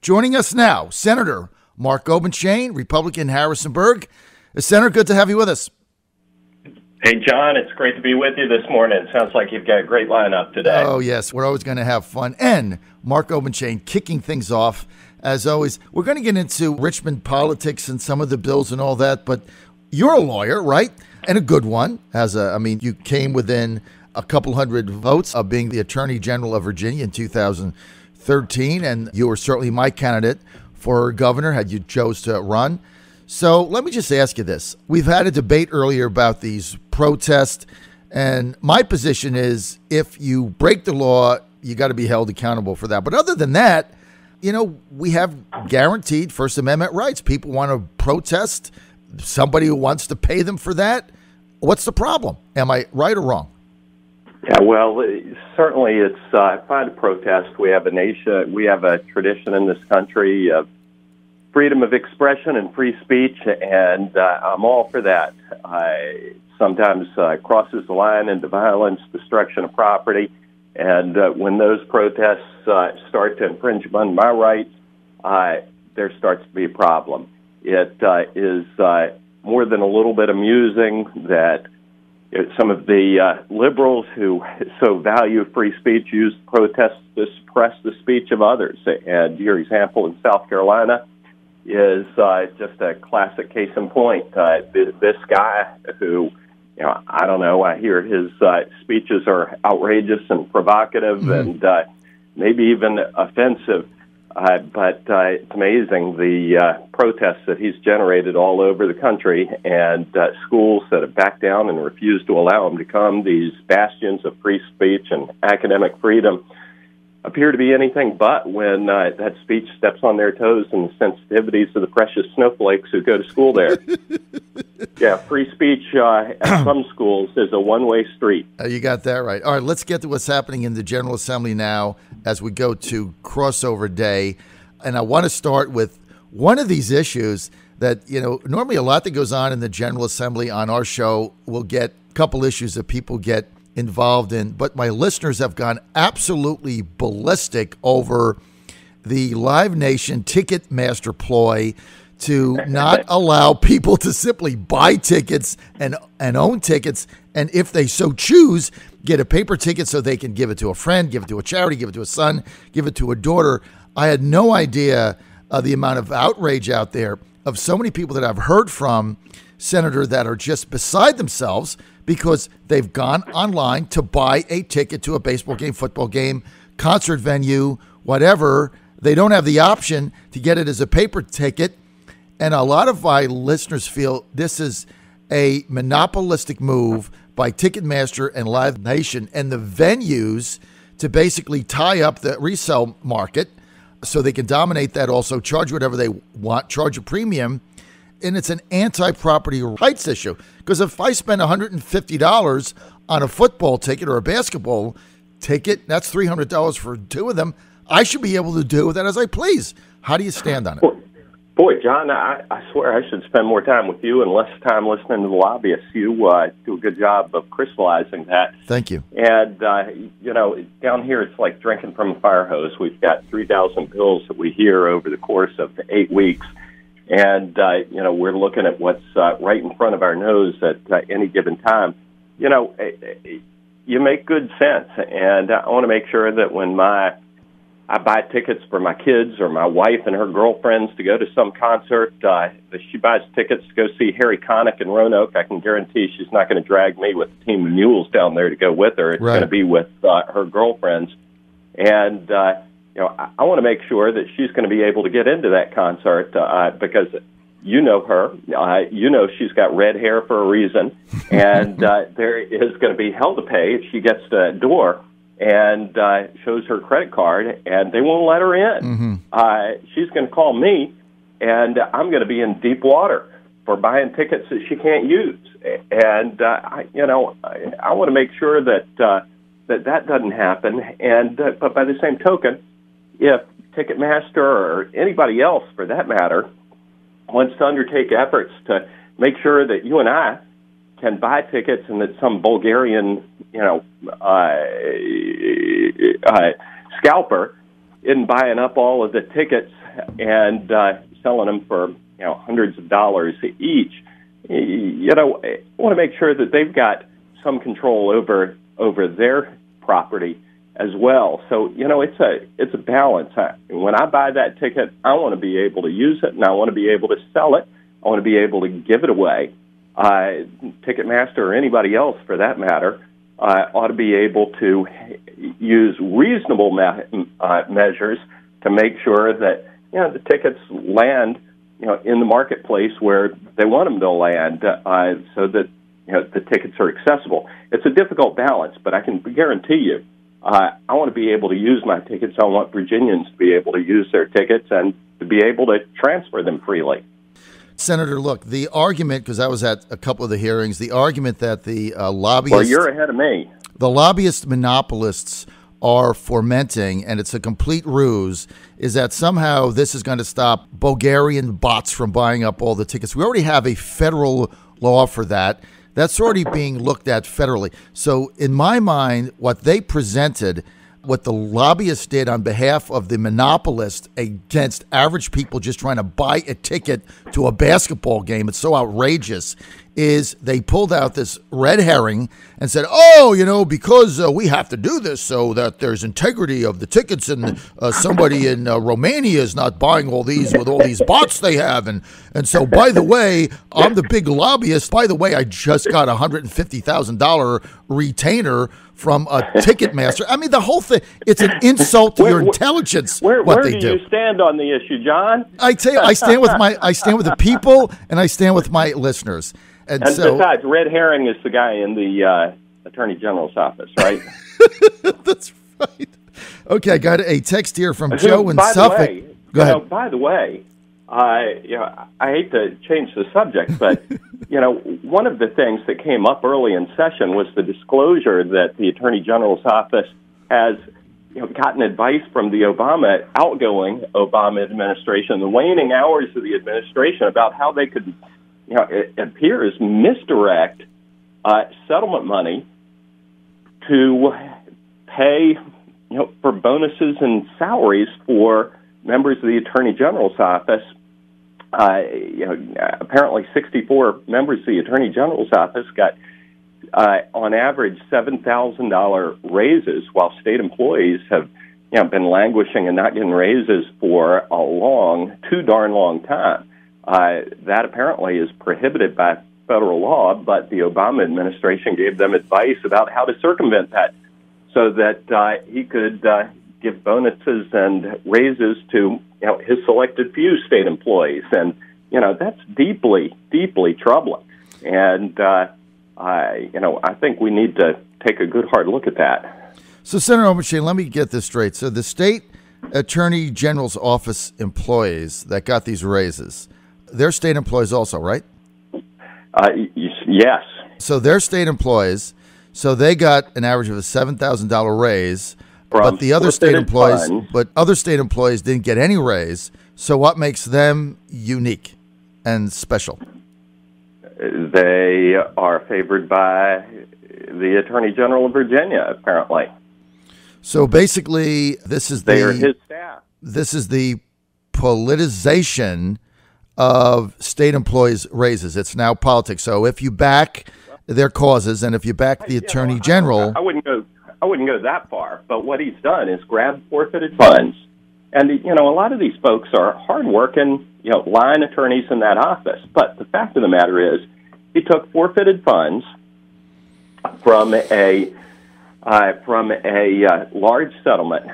Joining us now, Senator Mark Obenshain, Republican Harrisonburg. Senator, good to have you with us. Hey, John, it's great to be with you this morning. Sounds like you've got a great lineup today. Oh, yes, we're always going to have fun. And Mark Obenshain kicking things off, as always. We're going to get into Richmond politics and some of the bills and all that, but you're a lawyer, right? And a good one. You came within a couple hundred votes of being the Attorney General of Virginia in 2013, and you were certainly my candidate for governor had you chose to run. So let me just ask you this. We've had a debate earlier about these protests, and my position is if you break the law, you got to be held accountable for that. But other than that, we have guaranteed First Amendment rights. People want to protest. Somebody who wants to pay them for that. What's the problem? Am I right or wrong? Yeah, well, certainly it's fine to protest. We have a tradition in this country of freedom of expression and free speech, and I'm all for that. Sometimes crosses the line into violence, destruction of property, and when those protests start to infringe upon my rights, there starts to be a problem. It is more than a little bit amusing that some of the liberals who so value free speech use protests to suppress the speech of others. And your example in South Carolina is just a classic case in point. This guy who, I don't know, I hear his speeches are outrageous and provocative and maybe even offensive. But it's amazing the protests that he's generated all over the country, and schools that have backed down and refused to allow him to come, these bastions of free speech and academic freedom, appear to be anything but when that speech steps on their toes and the sensitivities of the precious snowflakes who go to school there. Yeah, free speech at some schools is a one-way street. You got that right. All right, let's get to what's happening in the General Assembly now as we go to crossover day. And I want to start with one of these issues that, normally a lot that goes on in the General Assembly on our show will get a couple issues that people get involved in, but my listeners have gone absolutely ballistic over the Live Nation TicketMaster ploy to not allow people to simply buy tickets and own tickets, and if they so choose, get a paper ticket so they can give it to a friend, give it to a charity, give it to a son, give it to a daughter. I had no idea the amount of outrage out there of so many people that I've heard from, Senator, that are just beside themselves because they've gone online to buy a ticket to a baseball game, football game, concert venue, whatever. They don't have the option to get it as a paper ticket. And a lot of my listeners feel this is a monopolistic move by Ticketmaster and Live Nation and the venues to basically tie up the resale market so they can dominate that, also charge whatever they want, charge a premium. And it's an anti-property rights issue. Because if I spend $150 on a football ticket or a basketball ticket, that's $300 for two of them, I should be able to do that as I please. How do you stand on it? Boy, John, I swear I should spend more time with you and less time listening to the lobbyists. You do a good job of crystallizing that. Thank you. And, down here it's like drinking from a fire hose. We've got 3,000 bills that we hear over the course of 8 weeks. And, we're looking at what's right in front of our nose at any given time. You make good sense. And I want to make sure that when I buy tickets for my kids or my wife and her girlfriends to go to some concert, if she buys tickets to go see Harry Connick in Roanoke, I can guarantee she's not going to drag me with a team of mules down there to go with her. It's going to be with her girlfriends. And, I want to make sure that she's going to be able to get into that concert because you know her. She's got red hair for a reason. And there is going to be hell to pay if she gets to that door and shows her credit card, and they won't let her in. Mm-hmm. She's going to call me, and I'm going to be in deep water for buying tickets that she can't use. And, I want to make sure that that doesn't happen. And but by the same token, if Ticketmaster or anybody else, for that matter, wants to undertake efforts to make sure that you and I can buy tickets and that some Bulgarian, scalper in buying up all of the tickets and selling them for hundreds of dollars each. I want to make sure that they've got some control over their property as well. So it's a balance. When I buy that ticket, I want to be able to use it, and I want to be able to sell it. I want to be able to give it away. TicketMaster or anybody else, for that matter, ought to be able to use reasonable measures to make sure that the tickets land in the marketplace where they want them to land, so that the tickets are accessible. It's a difficult balance, but I can guarantee you, I want to be able to use my tickets. I want Virginians to be able to use their tickets and to be able to transfer them freely. Senator, look, the argument, because I was at a couple of the hearings, the argument that the lobbyists... Well, you're ahead of me. The lobbyist monopolists are fomenting, and it's a complete ruse, is that somehow this is going to stop Bulgarian bots from buying up all the tickets. We already have a federal law for that. That's already being looked at federally. So in my mind, what they presented, what the lobbyists did on behalf of the monopolist against average people just trying to buy a ticket to a basketball game, it's so outrageous, is they pulled out this red herring and said, because we have to do this so that there's integrity of the tickets, and somebody in Romania is not buying all these with all these bots they have. And so, by the way, I'm the big lobbyist. By the way, I just got a $150,000 retainer from a TicketMaster. I mean, the whole thing, it's an insult to your intelligence. Where do you stand on the issue, John? I tell you, I stand with the people, and I stand with my listeners. And so, besides, red herring is the guy in the Attorney General's office, right? That's right. Okay, I got a text here from Joe in Suffolk. Go ahead. By the way, I hate to change the subject, but one of the things that came up early in session was the disclosure that the Attorney General's office has gotten advice from the outgoing Obama administration, the waning hours of the administration, about how they could, it appears, misdirect settlement money to pay, for bonuses and salaries for members of the Attorney General's office. Apparently 64 members of the Attorney General's office got, on average, $7,000 raises, while state employees have, been languishing and not getting raises for too darn long time. That apparently is prohibited by federal law, but the Obama administration gave them advice about how to circumvent that, so that he could give bonuses and raises to his selected few state employees, and that's deeply, deeply troubling. And I think we need to take a good hard look at that. So, Senator Obenshain, let me get this straight. So, the state Attorney General's office employees that got these raises, they're state employees also, right? Yes. So they're state employees. So they got an average of a $7,000 raise, but the other state employees didn't get any raise. So what makes them unique and special? They are favored by the Attorney General of Virginia, apparently. So basically, they are his staff. This is the politicization of state employees' raises. It's now politics. So if you back their causes, and if you back the Attorney General, I wouldn't go that far. But what he's done is grab forfeited funds, and a lot of these folks are hardworking, line attorneys in that office. But the fact of the matter is, he took forfeited funds from a large settlement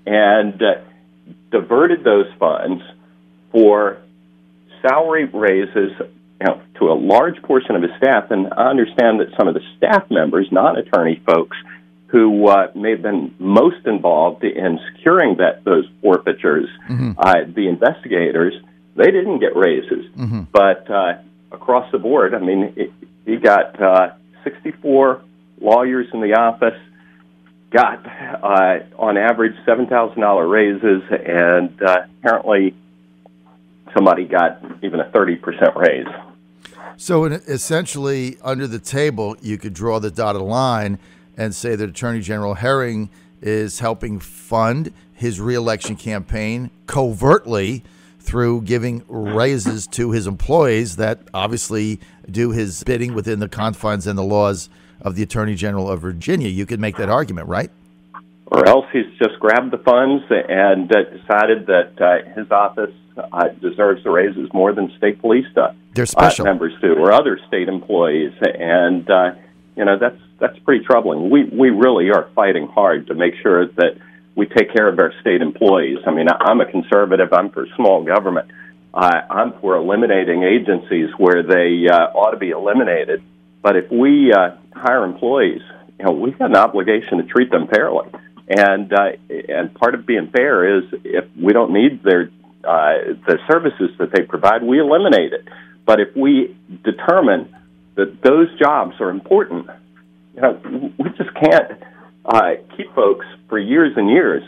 and diverted those funds for salary raises, to a large portion of his staff. And I understand that some of the staff members, non-attorney folks, who may have been most involved in securing those forfeitures, the investigators, they didn't get raises. But across the board, I mean, he got 64 lawyers in the office, got on average $7,000 raises, and apparently somebody got even a 30% raise. So essentially, under the table, you could draw the dotted line and say that Attorney General Herring is helping fund his reelection campaign covertly through giving raises to his employees that obviously do his bidding within the confines and the laws of the Attorney General of Virginia. You could make that argument, right? Or else he's just grabbed the funds and decided that his office deserves the raises more than state police They're special. members do, or other state employees. And, that's pretty troubling. We really are fighting hard to make sure that we take care of our state employees. I mean, I'm a conservative. I'm for small government. I'm for eliminating agencies where they ought to be eliminated. But if we hire employees, we've got an obligation to treat them fairly. And part of being fair is if we don't need the services that they provide, we eliminate it. But if we determine that those jobs are important, we just can't keep folks for years and years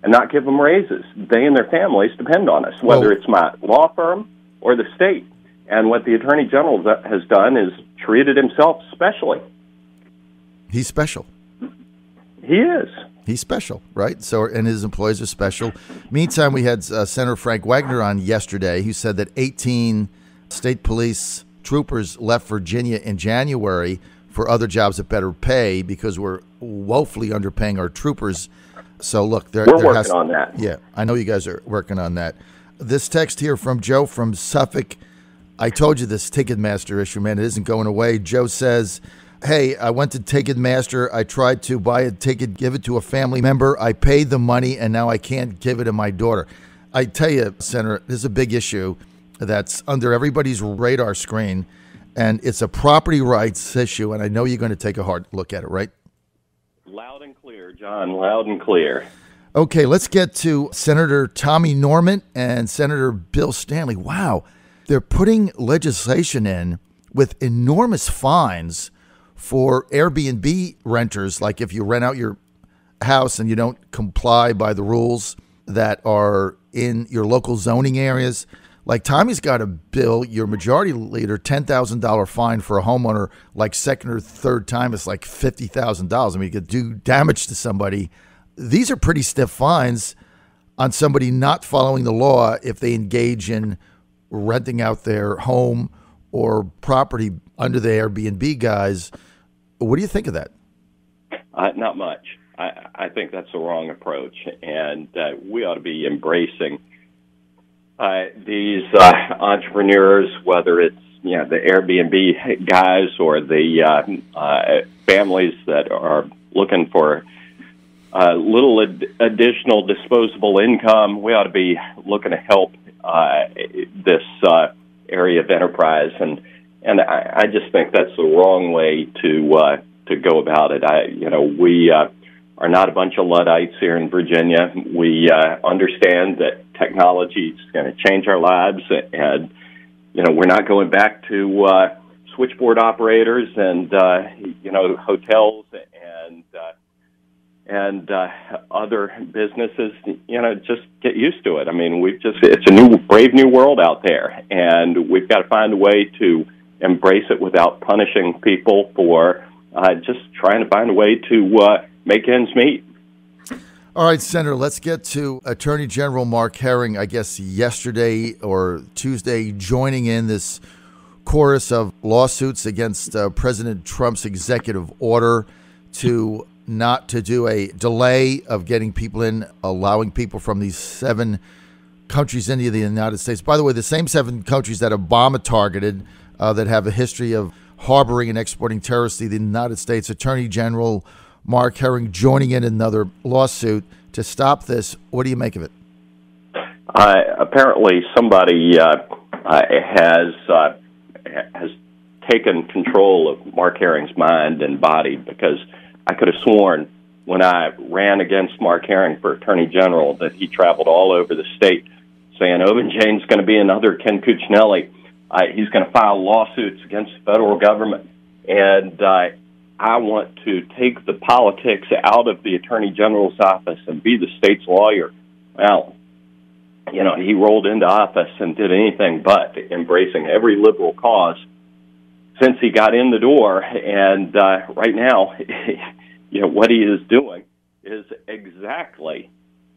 and not give them raises. They and their families depend on us, whether it's my law firm or the state. And what the Attorney General has done is treated himself specially. He's special. He is. He's special, right? So, and his employees are special. Meantime, we had Senator Frank Wagner on yesterday, who said that 18 state police troopers left Virginia in January for other jobs at better pay because we're woefully underpaying our troopers. So, look, we're working on that. Yeah, I know you guys are working on that. This text here from Joe from Suffolk. I told you this TicketMaster issue, man. It isn't going away. Joe says, hey, I went to TicketMaster. I tried to buy a ticket, give it to a family member. I paid the money, and now I can't give it to my daughter. I tell you, Senator, this is a big issue that's under everybody's radar screen, and it's a property rights issue, and I know you're going to take a hard look at it, right? Loud and clear, John, loud and clear. Okay, let's get to Senator Tommy Norment and Senator Bill Stanley. Wow, they're putting legislation in with enormous fines for Airbnb renters, like if you rent out your house and you don't comply by the rules that are in your local zoning areas. Like Tommy's got to bill your majority leader $10,000 fine for a homeowner, like second or third time, it's like $50,000. I mean, you could do damage to somebody. These are pretty stiff fines on somebody not following the law if they engage in renting out their home or property under the Airbnb guys. What do you think of that? Not much. I think that's the wrong approach, and we ought to be embracing these entrepreneurs, whether it's the Airbnb guys or the families that are looking for little additional disposable income. We ought to be looking to help this area of enterprise, and I just think that's the wrong way to go about it. We are not a bunch of Luddites here in Virginia. We understand that technology is going to change our lives, and we're not going back to switchboard operators and hotels and other businesses. Just get used to it. I mean, it's a brave new world out there, and we've got to find a way to embrace it without punishing people for just trying to find a way to make ends meet. All right, Senator, let's get to Attorney General Mark Herring, I guess yesterday or Tuesday, joining in this chorus of lawsuits against President Trump's executive order to not to do a delay of getting people in, allowing people from these 7 countries into the United States. By the way, the same 7 countries that Obama targeted that have a history of harboring and exporting terrorists to the United States. Attorney General Mark Herring joining in another lawsuit to stop this. What do you make of it? Apparently, somebody has taken control of Mark Herring's mind and body, because I could have sworn when I ran against Mark Herring for Attorney General that he traveled all over the state saying Obenshain's going to be another Ken Cuccinelli. He's going to file lawsuits against the federal government. And I want to take the politics out of the Attorney General's office and be the state's lawyer. Well, he rolled into office and did anything but embracing every liberal cause since he got in the door. And right now, what he is doing is exactly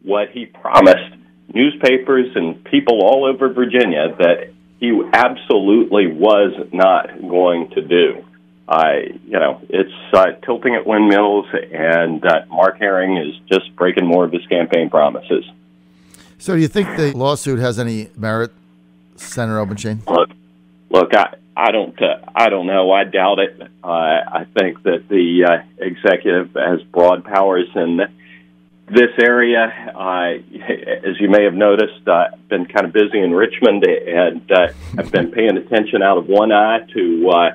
what he promised newspapers and people all over Virginia that he absolutely was not going to do. It's tilting at windmills, and Mark Herring is just breaking more of his campaign promises. So do you think the lawsuit has any merit, Senator Obenshain? Look, I don't know. I doubt it. I think that the executive has broad powers in this area. As you may have noticed, I've been kind of busy in Richmond, and I've been paying attention out of one eye to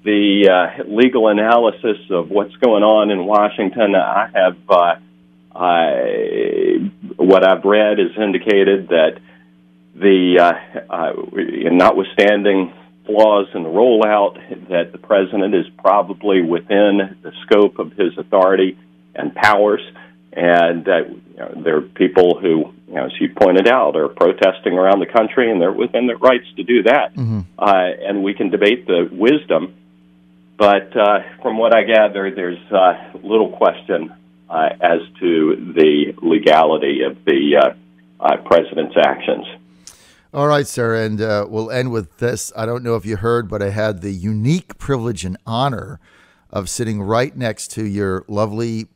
the legal analysis of what's going on in Washington. I have what I've read has indicated that notwithstanding flaws in the rollout, that the president is probably within the scope of his authority and powers, and there are people who, as you pointed out, are protesting around the country, and they're within their rights to do that. Mm-hmm. And we can debate the wisdom, but from what I gather, there's little question as to the legality of the president's actions. All right, sir, and we'll end with this. I don't know if you heard, but I had the unique privilege and honor of sitting right next to your lovely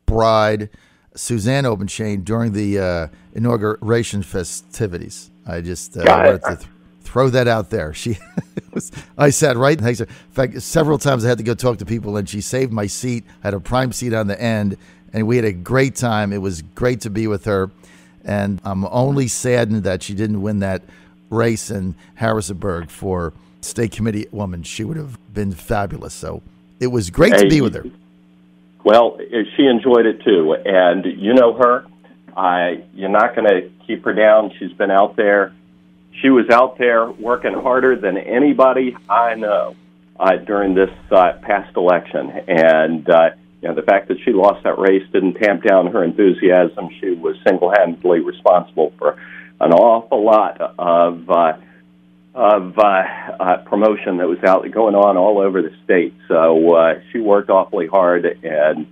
bride, Suzanne Obenshain, during the inauguration festivities. I just wanted to throw that out there. I sat right next to her. In fact, several times I had to go talk to people, and she saved my seat. I had a prime seat on the end, and we had a great time. It was great to be with her. And I'm only saddened that she didn't win that race in Harrisonburg for state committee woman. She would have been fabulous. So it was great to be with her. Well, she enjoyed it too. And you know her. You're not going to keep her down. She's been out there. She was out there working harder than anybody I know during this past election. And the fact that she lost that race didn't tamp down her enthusiasm. She was single-handedly responsible for an awful lot of promotion that was going on all over the state. So she worked awfully hard, and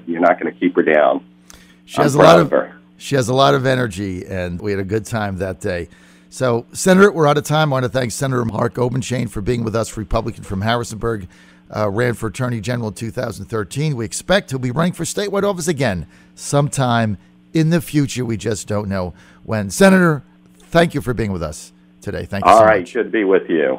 you're not going to keep her down. She has a lot of energy, and we had a good time that day. So, Senator, we're out of time. I want to thank Senator Mark Obenshain for being with us, Republican from Harrisonburg. Ran for Attorney General in 2013. We expect he'll be running for statewide office again sometime in the future. We just don't know when. Senator, thank you for being with us today. Thank you so much. All right, good to be with you.